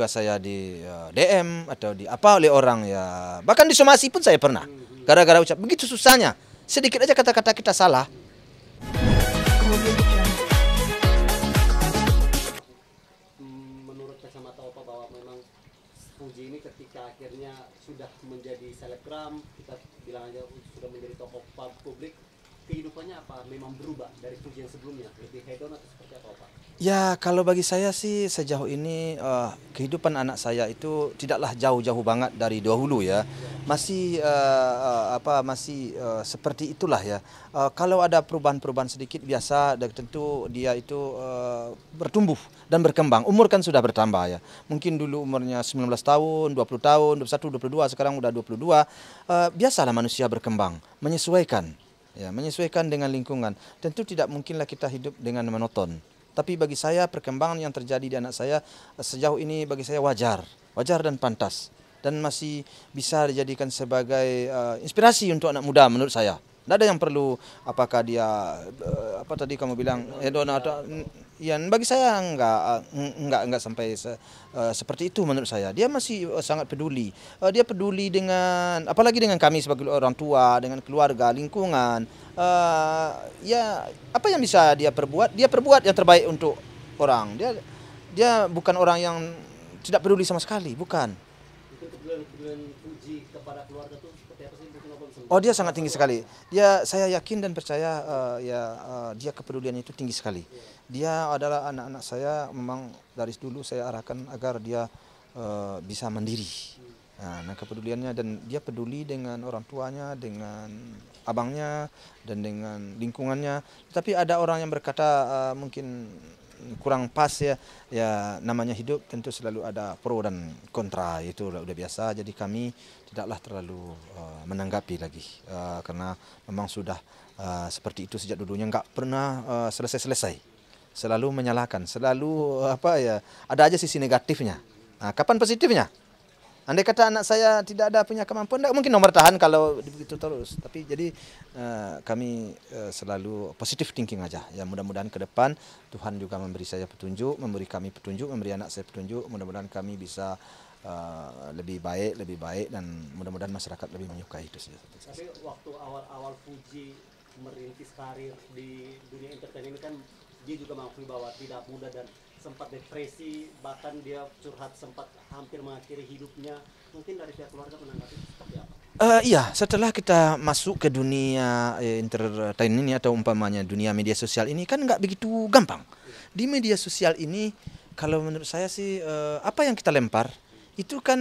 juga saya di DM atau di apa oleh orang ya. Bahkan di somasi pun saya pernah. Gara-gara ucap begitu susahnya. Sedikit aja kata-kata kita salah. Menurut kacamata Opa bahwa memang Puji ini ketika akhirnya sudah menjadi selebgram, kita bilang aja sudah menjadi tokoh publik, kehidupannya apa memang berubah dari Puji yang sebelumnya? Lebih hedon atau seperti apa, Pak? Ya, kalau bagi saya sih sejauh ini kehidupan anak saya itu tidaklah jauh-jauh banget dari dahulu ya. Masih seperti itulah ya. Kalau ada perubahan-perubahan sedikit biasa, dan tentu dia itu bertumbuh dan berkembang. Umur kan sudah bertambah ya. Mungkin dulu umurnya 19 tahun, 20 tahun, 21, 22, sekarang udah 22. Biasalah manusia berkembang, menyesuaikan. Ya, menyesuaikan dengan lingkungan. Tentu tidak mungkinlah kita hidup dengan monoton. Tapi bagi saya perkembangan yang terjadi di anak saya sejauh ini bagi saya wajar dan pantas. Dan masih bisa dijadikan sebagai inspirasi untuk anak muda menurut saya. Tidak ada yang perlu apakah dia apa tadi kamu bilang hedon atau ya bagi saya enggak sampai seperti itu menurut saya. Dia masih sangat peduli. Dia peduli dengan apalagi dengan kami sebagai orang tua, dengan keluarga, lingkungan. Ya apa yang bisa dia perbuat? Dia perbuat yang terbaik untuk orang. Dia bukan orang yang tidak peduli sama sekali, bukan. Itu kepedulian Puji kepada keluarga itu seperti apa sih? Mungkin Opa bisa. Oh, dia sangat tinggi sekali. Saya yakin dan percaya dia kepeduliannya itu tinggi sekali. Dia adalah anak-anak saya memang dari dulu saya arahkan agar dia bisa mandiri. Nah, kepeduliannya dan dia peduli dengan orang tuanya, dengan abangnya dan dengan lingkungannya. Tapi ada orang yang berkata mungkin kurang pas ya namanya hidup tentu selalu ada pro dan kontra, itu udah biasa. Jadi kami tidaklah terlalu menanggapi lagi karena memang sudah seperti itu sejak dulunya, nggak pernah selesai selalu menyalahkan, selalu ada aja sisi negatifnya. Kapan positifnya? Andai kata anak saya tidak ada punya kemampuan, tidak mungkin nomor tahan kalau begitu terus. Tapi jadi kami selalu positive thinking aja. Ya mudah-mudahan ke depan Tuhan juga memberi saya petunjuk, memberi kami petunjuk, memberi anak saya petunjuk. Mudah-mudahan kami bisa lebih baik dan mudah-mudahan masyarakat lebih menyukai itu. Tapi waktu awal-awal Puji merintis karir di dunia entertain ini kan dia juga mengakui bahwa tidak mudah dan sempat depresi, bahkan dia curhat sempat hampir mengakhiri hidupnya. Mungkin dari pihak keluarga menanggapi seperti apa? Iya, setelah kita masuk ke dunia entertain ini atau umpamanya dunia media sosial ini kan nggak begitu gampang. Di media sosial ini kalau menurut saya sih apa yang kita lempar itu kan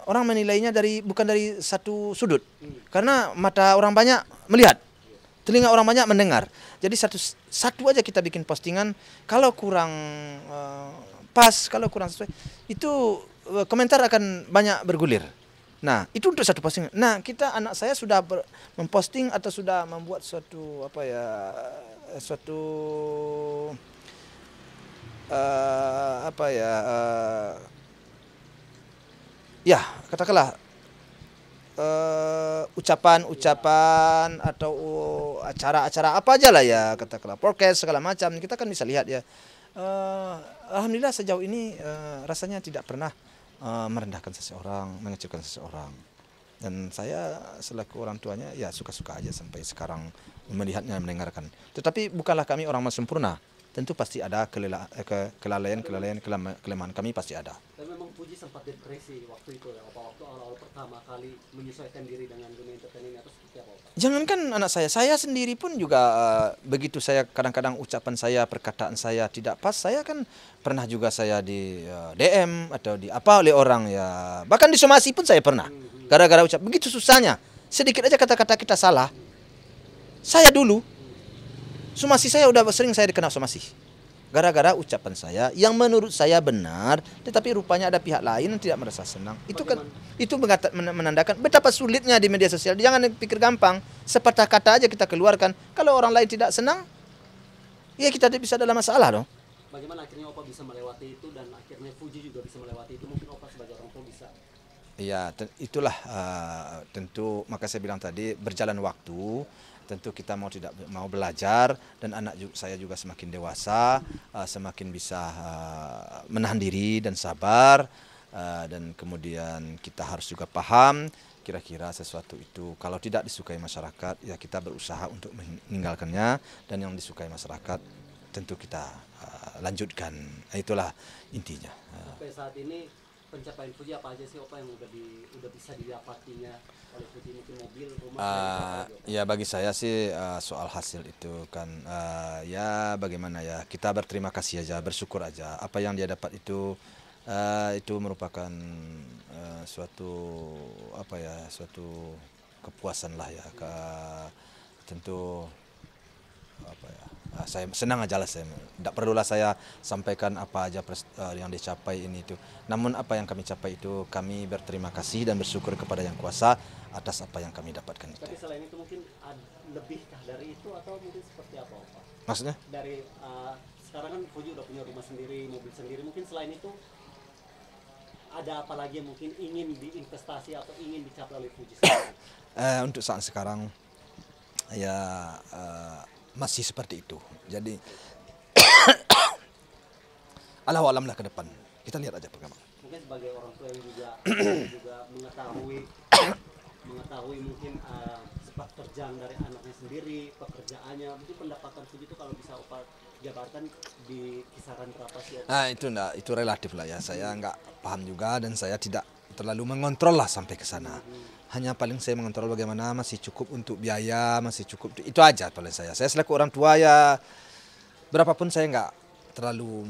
orang menilainya bukan dari satu sudut. Karena mata orang banyak melihat, telinga orang banyak mendengar. Jadi satu aja kita bikin postingan, kalau kurang pas, kalau kurang sesuai, itu komentar akan banyak bergulir. Nah, itu untuk satu postingan. Nah, anak saya sudah memposting atau sudah membuat katakanlah ucapan atau acara-acara apa aja lah ya, katakanlah podcast segala macam, kita kan bisa lihat ya. Alhamdulillah sejauh ini rasanya tidak pernah merendahkan seseorang, mengecilkan seseorang. Dan saya selaku orang tuanya ya suka-suka aja sampai sekarang melihatnya, mendengarkan. Tetapi bukanlah kami orang sempurna. Tentu pasti ada kelalaian, kelemahan kami pasti ada. Dan memang Puji sempat depresi waktu itu ya, waktu awal-awal pertama kali menyesuaikan diri dengan dunia entertain ini atau seperti apa? Jangankan anak saya sendiri pun juga begitu saya kadang-kadang ucapan saya, perkataan saya tidak pas, saya kan pernah juga saya di DM atau di apa oleh orang ya. Bahkan di somasi pun saya pernah. Gara-gara ucap begitu susahnya. Sedikit aja kata-kata kita salah. Saya dulu somasi saya udah sering saya dikena somasi. Gara-gara ucapan saya yang menurut saya benar, tetapi rupanya ada pihak lain yang tidak merasa senang. Itu kan menandakan betapa sulitnya di media sosial. Jangan pikir gampang, sepatah kata aja kita keluarkan. Kalau orang lain tidak senang, ya kita bisa dalam masalah dong. Bagaimana akhirnya Opa bisa melewati itu dan akhirnya Puji juga bisa melewati itu? Mungkin Opa sebagai orang tua bisa. Iya, itulah tentu maka saya bilang tadi berjalan waktu tentu kita tidak mau belajar dan saya juga semakin dewasa, semakin bisa menahan diri dan sabar, dan kemudian kita harus juga paham kira-kira sesuatu itu kalau tidak disukai masyarakat ya kita berusaha untuk meninggalkannya, dan yang disukai masyarakat tentu kita lanjutkan. Itulah intinya. Sampai saat ini pencapaian Fuji apa aja sih Opa yang udah bisa didapatinya oleh Fuji, mungkin mobil, rumah? Ya bagi saya sih soal hasil itu kan ya bagaimana ya, kita berterima kasih aja, bersyukur aja. Apa yang dia dapat itu merupakan suatu suatu kepuasan lah ya. Tentu apa ya, saya senang aja lah, saya tidak perlulah saya sampaikan apa aja yang dicapai ini itu. Namun apa yang kami capai itu kami berterima kasih dan bersyukur kepada Yang Kuasa atas apa yang kami dapatkan itu. Tapi selain itu mungkin lebihkah dari itu atau mungkin seperti apa Pak? Maksudnya? Dari sekarang kan Fuji udah punya rumah sendiri, mobil sendiri, mungkin selain itu ada apa lagi yang mungkin ingin diinvestasi atau ingin dicapai oleh Fuji sekarang? Untuk saat sekarang ya masih seperti itu. Jadi Allahu alam lah ke depan. Kita lihat aja perkembangan. Mungkin sebagai orang tua yang juga mengetahui mungkin sepak terjang dari anaknya sendiri, pekerjaannya, mungkin pendapatan Fuji itu kalau bisa Opa jabarkan di kisaran berapa sih Opa? Itu relatif lah ya. Saya nggak paham juga dan saya tidak terlalu mengontrol lah sampai ke sana. Hanya paling saya mengontrol bagaimana masih cukup untuk biaya, masih cukup itu aja paling saya. Saya selaku orang tua ya berapapun saya nggak terlalu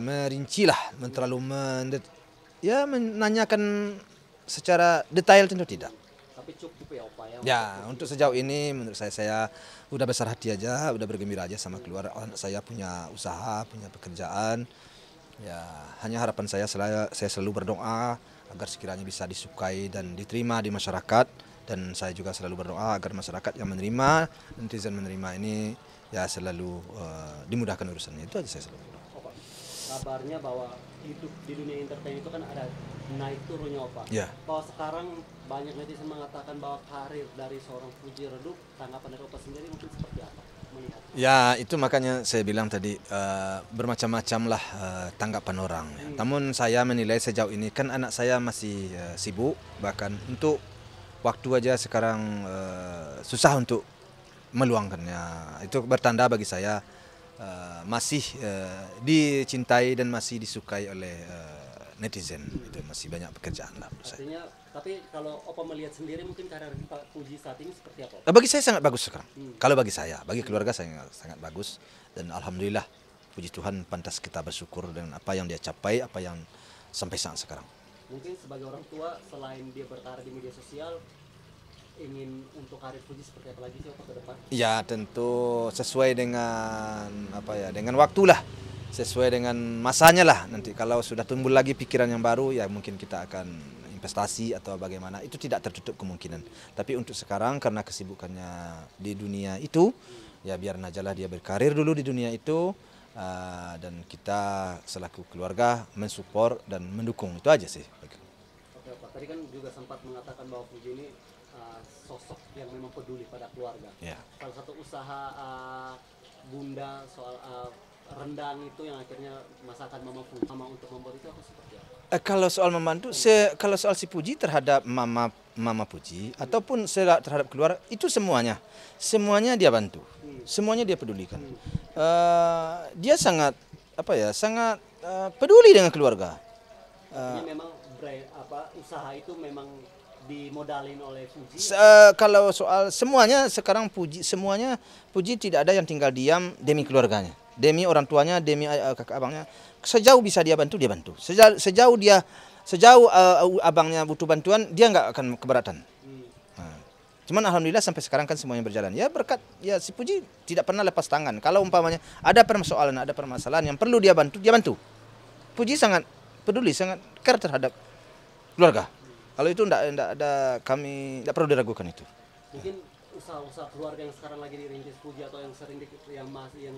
merinci lah, terlalu menanyakan secara detail tentu tidak. Tapi cukup ya Opa ya? Ya untuk sejauh ini menurut saya udah besar hati aja, udah bergembira aja sama keluarga. Anak saya punya usaha, punya pekerjaan. Ya hanya harapan saya selalu berdoa agar sekiranya bisa disukai dan diterima di masyarakat, dan saya juga selalu berdoa agar masyarakat yang menerima, netizen menerima ini ya selalu dimudahkan urusannya. Itu aja saya selalu berdoa. Opa, kabarnya bahwa hidup di dunia entertain itu kan ada naik turunnya Opa. Ya. Bahwa sekarang banyak netizen mengatakan bahwa karir dari seorang Fuji redup, tanggapan dari Opa sendiri mungkin seperti apa melihat? Ya itu makanya saya bilang tadi bermacam-macam lah tanggapan orang. Namun saya menilai sejauh ini kan anak saya masih sibuk, bahkan untuk waktu aja sekarang susah untuk meluangkannya. Itu bertanda bagi saya masih dicintai dan masih disukai oleh netizen. Itu masih banyak pekerjaan lah menurut saya. Artinya, tapi kalau Opa melihat sendiri mungkin karir Pak Fuji saat ini seperti apa? Bagi saya sangat bagus sekarang. Kalau bagi saya, bagi keluarga saya sangat bagus, dan alhamdulillah puji Tuhan pantas kita bersyukur dengan apa yang dia capai, apa yang sampai saat sekarang. Mungkin sebagai orang tua selain dia berkarir di media sosial, ingin untuk karir Fuji seperti apa lagi sih Opa ke depan? Ya tentu sesuai dengan dengan waktulah, sesuai dengan masanya lah. Nanti kalau sudah tumbuh lagi pikiran yang baru ya mungkin kita akan investasi atau bagaimana, itu tidak tertutup kemungkinan. Tapi untuk sekarang karena kesibukannya di dunia itu, ya biar aja lah dia berkarir dulu di dunia itu, dan kita selaku keluarga mensupport dan mendukung, itu aja sih. Oke Pak, tadi kan juga sempat mengatakan bahwa Fuji ini sosok yang memang peduli pada keluarga. Ya. Salah satu usaha Bunda soal rendang itu yang akhirnya masakan Mama untuk membuat itu apa seperti apa? Kalau soal membantu, kalau soal si Puji terhadap Mama Puji ataupun terhadap keluarga, itu semuanya dia bantu, semuanya dia pedulikan. Dia sangat sangat peduli dengan keluarga. Artinya memang usaha itu memang dimodalin oleh Fuji. Kalau soal semuanya sekarang semuanya Puji tidak ada yang tinggal diam demi keluarganya, demi orang tuanya, demi kakak abangnya. Sejauh bisa dia bantu, dia bantu. Sejauh abangnya butuh bantuan, dia nggak akan keberatan. Cuman alhamdulillah sampai sekarang kan semuanya berjalan. Ya berkat ya si Puji tidak pernah lepas tangan. Kalau umpamanya ada persoalan, ada permasalahan yang perlu dia bantu, dia bantu. Puji sangat peduli, sangat care terhadap keluarga. Kalau itu kami tidak perlu diragukan itu. Mungkin usaha-usaha keluarga yang sekarang lagi dirintis Fuji atau yang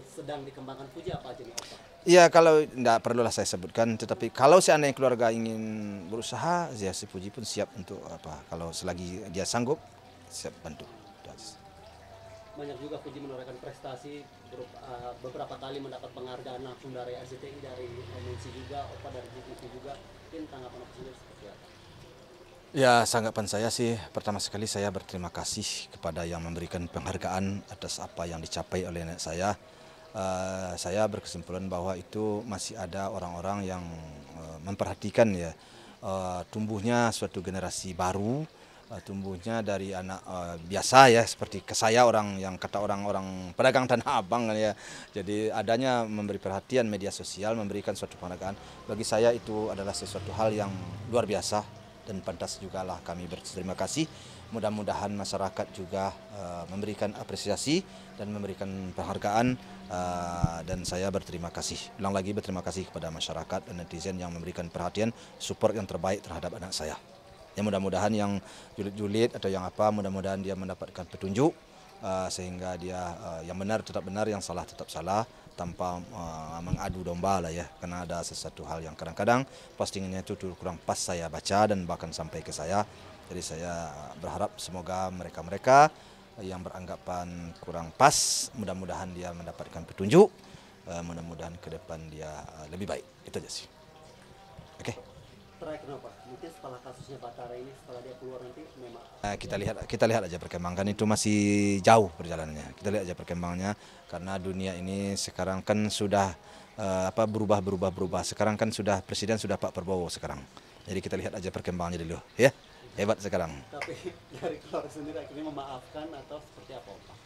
sedang dikembangkan Fuji apa aja nih Opa? Ya kalau tidak perlulah saya sebutkan, tetapi kalau seandainya keluarga ingin berusaha, ya si Puji pun siap untuk kalau selagi dia sanggup siap bantu. banyak juga Fuji menorehkan prestasi, beberapa kali mendapat penghargaan langsung dari RCTI, dari MNC juga, Opa dari GTV juga. Mungkin tanggapan Opa sendiri seperti apa? Ya, tanggapan saya sih, pertama sekali saya berterima kasih kepada yang memberikan penghargaan atas apa yang dicapai oleh nenek saya. Saya berkesimpulan bahwa itu masih ada orang-orang yang memperhatikan ya tumbuhnya suatu generasi baru, tumbuhnya dari anak biasa ya seperti ke saya, orang yang kata orang-orang pedagang Tanah Abang kan ya. Jadi adanya memberi perhatian media sosial, memberikan suatu penghargaan, bagi saya itu adalah sesuatu hal yang luar biasa dan pantas juga lah kami berterima kasih. Mudah-mudahan masyarakat juga memberikan apresiasi dan memberikan penghargaan, dan saya berterima kasih. Ulang lagi berterima kasih kepada masyarakat dan netizen yang memberikan perhatian, support yang terbaik terhadap anak saya. Ya, mudah-mudahan yang julid-julid atau yang apa, mudah-mudahan dia mendapatkan petunjuk sehingga dia yang benar tetap benar, yang salah tetap salah, tanpa mengadu domba lah ya. Karena ada sesuatu hal yang kadang-kadang postingannya itu kurang pas saya baca dan bahkan sampai ke saya. Jadi saya berharap semoga mereka-mereka yang beranggapan kurang pas, mudah-mudahan dia mendapatkan petunjuk, mudah-mudahan ke depan dia lebih baik. Itu aja sih. Oke. Terakhir kenapa? Mungkin setelah kasusnya Batara ini, setelah dia keluar nanti memang Kita lihat aja perkembangan, itu masih jauh perjalanannya. Kita lihat aja perkembangannya, karena dunia ini sekarang kan sudah berubah. Sekarang kan sudah presiden sudah Pak Prabowo sekarang. Jadi kita lihat aja perkembangannya dulu ya. Hebat sekarang. Tapi dari keluarga sendiri akhirnya memaafkan atau seperti apa, Pak?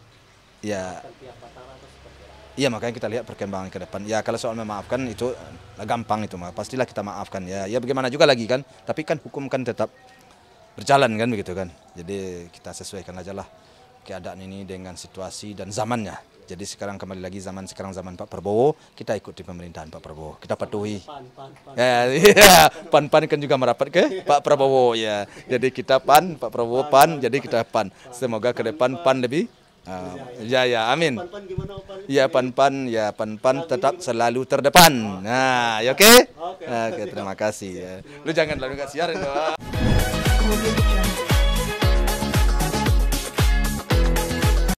Ya. Memaafkan pihak Batara atau seperti apa? Iya, makanya kita lihat perkembangan ke depan. Ya kalau soal memaafkan itu gampang itu mah. Pastilah kita maafkan ya. Ya bagaimana juga lagi kan. Tapi kan hukum kan tetap berjalan kan begitu kan. Jadi kita sesuaikan aja lah keadaan ini dengan situasi dan zamannya. Jadi sekarang kembali lagi zaman Pak Prabowo, kita ikuti pemerintahan Pak Prabowo. Kita patuhi. Ya, iya, PAN kan juga merapat ke Pak Prabowo ya. Jadi kita PAN, Pak Prabowo PAN, jadi kita PAN. Semoga ke depan PAN lebih ya, amin. Ya, PAN tetap selalu terdepan. Nah, ya, oke. Oke, terima kasih ya. Lu jangan lalu nggak siaran.